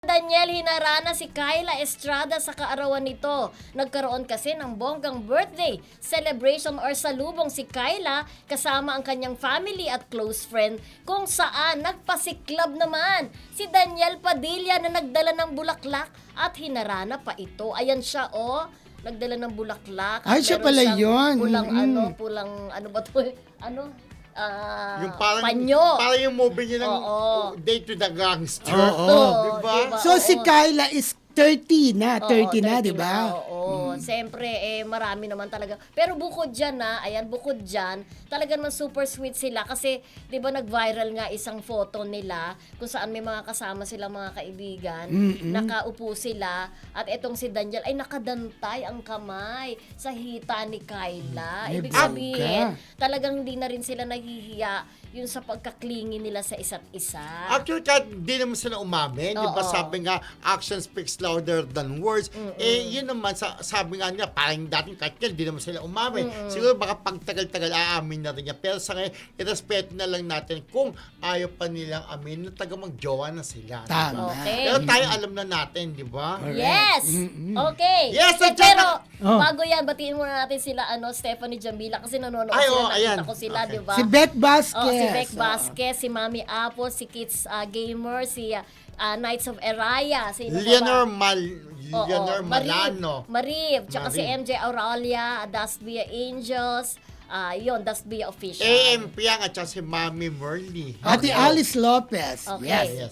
Daniel, hinarana si Kyla Estrada sa kaarawan nito. Nagkaroon kasi ng bonggang birthday celebration or salubong si Kyla kasama ang kanyang family at close friend kung saan nagpasiklab naman si Daniel Padilla na nagdala ng bulaklak at hinarana pa ito. Ayan siya nagdala ng bulaklak. Ay, siya Meron pala siyang yun. Pulang ano ba to? Yung parang, panyo. parang yung movie niya ng Oo. Date to the Gangster. Oo. Diba? So si Kyla is 30 na, Oo, 30 na, 30 di ba? Oo. Siyempre, marami naman talaga. Pero bukod dyan bukod dyan, talaga naman super sweet sila. Kasi, di ba, nag-viral nga isang photo nila kung saan may mga kasama silang mga kaibigan. Nakaupo sila. At etong si Daniel ay nakadantay ang kamay sa hita ni Kyla. May Ibig bangga. sabihin, talagang hindi na rin sila nahihiya yung sa pagkaklingi nila sa isa't isa. Actually, kahit di naman sila umamin, di ba Oo. sabi nga, action speaks louder than words. Yun naman, sabi nga nila, parang dating kahit yan, di naman sila umamin. Siguro baka pagtagal-tagal aamin na rin niya. Pero sa ngayon, irespeto na lang natin kung ayaw pa nilang amin na taga magjowa na sila. di ba? Tama. Okay. Pero tayo alam na natin, di ba? Yes! Okay. Yes, at pero Oh. bago yan, batiin muna natin sila Stephanie Jamila kasi nanonood Ay, sila, ayan. nakita ko sila, Okay. di ba? Si Beth Vasquez. Si Beck Vasquez, si Mami Apo, si Kids Gamer, si Knights of Eraya, si Leonor Oo, Malano. Marib, tsaka si Marib. MJ Auralia, Dust Via Angels, yun, Dust Via Official. AM Piang at saka si Mami Merly. Ate Alice Lopez. Okay. Yes. Yes.